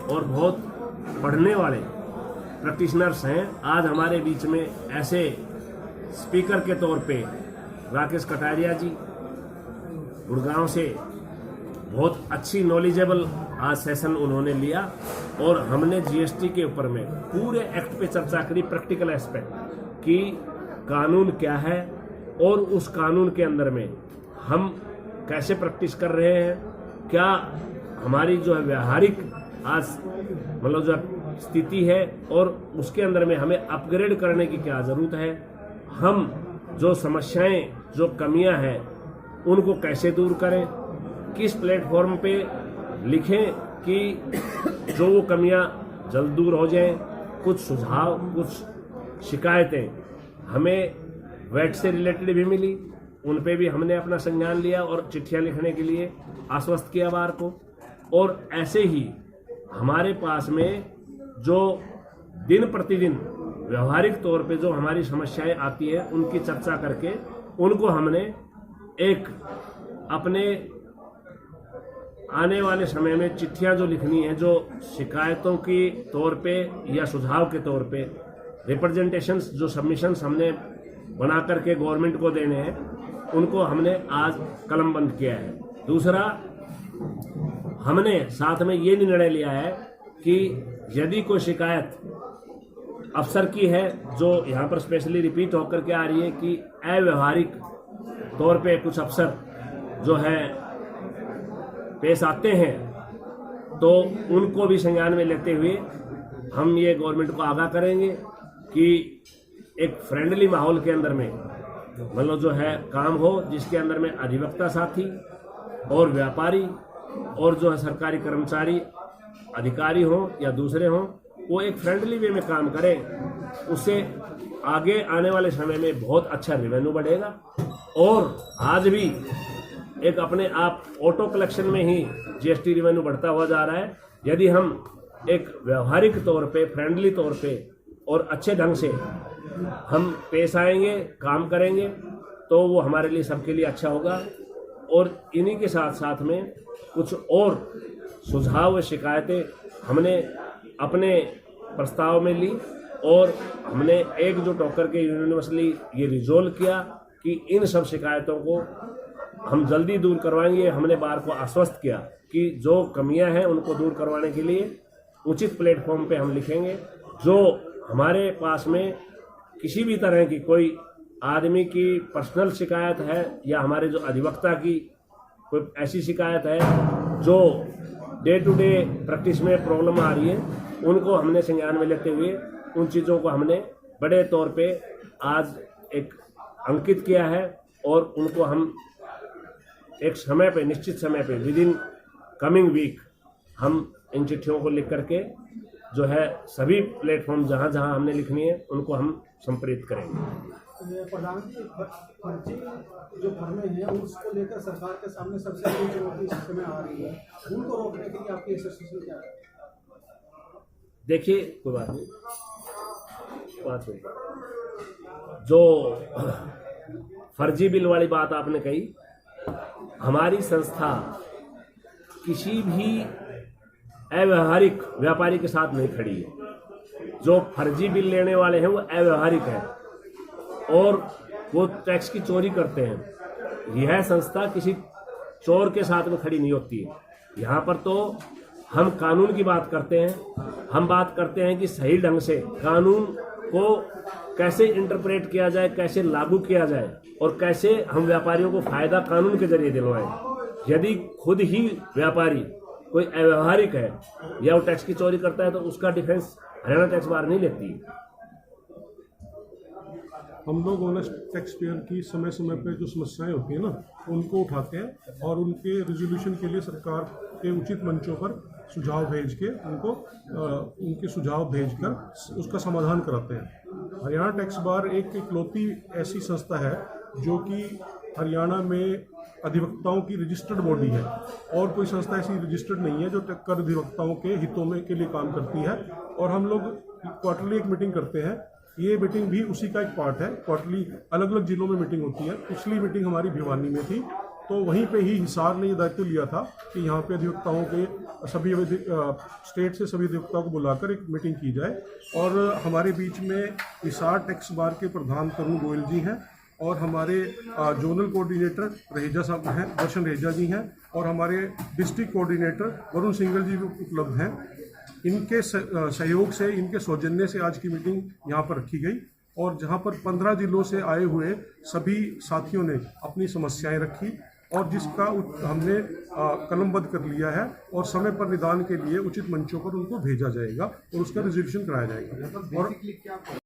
और बहुत पढ़ने वाले प्रैक्टिशनर्स हैं। आज हमारे बीच में ऐसे स्पीकर के तौर पे राकेश कटारिया जी गुड़गांव से बहुत अच्छी नॉलेजेबल आज सेशन उन्होंने लिया और हमने जीएसटी के ऊपर में पूरे एक्ट पे चर्चा करी, प्रैक्टिकल एस्पेक्ट कि कानून क्या है और उस कानून के अंदर में हम कैसे प्रैक्टिस कर रहे हैं, क्या हमारी जो है व्यावहारिक आज मतलब जो स्थिति है और उसके अंदर में हमें अपग्रेड करने की क्या ज़रूरत है, हम जो समस्याएं जो कमियां हैं उनको कैसे दूर करें, किस प्लेटफॉर्म पे लिखें कि जो वो कमियां जल्द दूर हो जाएं। कुछ सुझाव, कुछ शिकायतें हमें वैट से रिलेटेड भी मिली, उन पे भी हमने अपना संज्ञान लिया और चिट्ठियां लिखने के लिए आश्वस्त किया बार को। और ऐसे ही हमारे पास में जो दिन प्रतिदिन व्यवहारिक तौर पे जो हमारी समस्याएं आती है उनकी चर्चा करके उनको हमने एक अपने आने वाले समय में चिट्ठियां जो लिखनी है, जो शिकायतों की तौर पे या सुझाव के तौर पे रिप्रेजेंटेशंस, जो सबमिशंस हमने बना करके गवर्नमेंट को देने हैं, उनको हमने आज कलमबंद किया है। दूसरा, हमने साथ में ये निर्णय लिया है कि यदि कोई शिकायत अफसर की है जो यहाँ पर स्पेशली रिपीट होकर के आ रही है कि अव्यवहारिक तौर पे कुछ अफसर जो है पेश आते हैं, तो उनको भी संज्ञान में लेते हुए हम ये गवर्नमेंट को आगाह करेंगे कि एक फ्रेंडली माहौल के अंदर में मतलब जो है काम हो, जिसके अंदर में अधिवक्ता साथी और व्यापारी और जो है सरकारी कर्मचारी, अधिकारी हों या दूसरे हों, वो एक फ्रेंडली वे में काम करें। उससे आगे आने वाले समय में बहुत अच्छा रेवेन्यू बढ़ेगा। और आज भी एक अपने आप ऑटो कलेक्शन में ही जीएसटी रेवेन्यू बढ़ता हुआ जा रहा है। यदि हम एक व्यवहारिक तौर पे, फ्रेंडली तौर पे और अच्छे ढंग से हम पेश आएंगे, काम करेंगे, तो वो हमारे लिए, सबके लिए अच्छा होगा। और इन्हीं के साथ साथ में कुछ और सुझाव व शिकायतें हमने अपने प्रस्ताव में ली और हमने एकजुट होकर के यूनिवर्सली ये रिजोल्व किया कि इन सब शिकायतों को हम जल्दी दूर करवाएंगे। हमने बार को आश्वस्त किया कि जो कमियां हैं उनको दूर करवाने के लिए उचित प्लेटफॉर्म पे हम लिखेंगे। जो हमारे पास में किसी भी तरह की कोई आदमी की पर्सनल शिकायत है या हमारे जो अधिवक्ता की कोई ऐसी शिकायत है जो डे टू डे प्रैक्टिस में प्रॉब्लम आ रही है, उनको हमने संज्ञान में लेते हुए उन चीज़ों को हमने बड़े तौर पे आज एक अंकित किया है और उनको हम एक समय पे, निश्चित समय पे, विद इन कमिंग वीक हम इन चिट्ठियों को लिख करके जो है सभी प्लेटफॉर्म जहाँ जहाँ हमने लिखनी है उनको हम संप्रेरित करेंगे। प्रधानमंत्री, फर्जी जो फर्में हैं उसको लेकर सरकार के सामने सबसे बड़ी चुनौती इस समय आ रही है, उनको रोकने के लिए आपकी एसोसिएशन क्या है? देखिए, कोई बात नहीं, 5 मिनट। जो फर्जी बिल वाली बात आपने कही, हमारी संस्था किसी भी अव्यवहारिक व्यापारी के साथ नहीं खड़ी है। जो फर्जी बिल लेने वाले हैं वो अव्यवहारिक है और वो टैक्स की चोरी करते हैं। यह संस्था किसी चोर के साथ में खड़ी नहीं होती है। यहाँ पर तो हम कानून की बात करते हैं, हम बात करते हैं कि सही ढंग से कानून को कैसे इंटरप्रेट किया जाए, कैसे लागू किया जाए और कैसे हम व्यापारियों को फायदा कानून के जरिए दिलवाएं। यदि खुद ही व्यापारी कोई अव्यवहारिक है या वो टैक्स की चोरी करता है तो उसका डिफेंस हरियाणा टैक्स बार नहीं लेती। हम लोग ऑनेस्ट टैक्स पेयर की समय समय पे जो समस्याएं होती हैं ना, उनको उठाते हैं और उनके रिजोल्यूशन के लिए सरकार के उचित मंचों पर सुझाव भेज के उनके सुझाव भेजकर उसका समाधान कराते हैं। हरियाणा टैक्स बार एक इकलौती ऐसी संस्था है जो कि हरियाणा में अधिवक्ताओं की रजिस्टर्ड बॉडी है और कोई संस्था ऐसी रजिस्टर्ड नहीं है जो कर अधिवक्ताओं के हितों में के लिए काम करती है। और हम लोग क्वार्टरली एक मीटिंग करते हैं, ये मीटिंग भी उसी का एक पार्ट है। क्वार्टरली अलग अलग जिलों में मीटिंग होती है। पिछली मीटिंग हमारी भिवानी में थी तो वहीं पे ही हिसार ने ये दायित्व लिया था कि यहाँ पे अधिवक्ताओं के सभी स्टेट से सभी अधिवक्ताओं को बुलाकर एक मीटिंग की जाए। और हमारे बीच में हिसार टैक्स बार के प्रधान तरुण गोयल जी हैं और हमारे जोनल कोऑर्डिनेटर रहेजा साहब हैं, दर्शन रहेजा जी हैं, और हमारे डिस्ट्रिक्ट कोऑर्डिनेटर वरुण सिंगल जी भी उपलब्ध हैं। इनके सहयोग से, इनके सौजन्य से आज की मीटिंग यहाँ पर रखी गई और जहाँ पर 15 जिलों से आए हुए सभी साथियों ने अपनी समस्याएं रखी और जिसका हमने कलमबद्ध कर लिया है और समय पर निदान के लिए उचित मंचों पर उनको भेजा जाएगा और उसका रिजोल्यूशन कराया जाएगा। और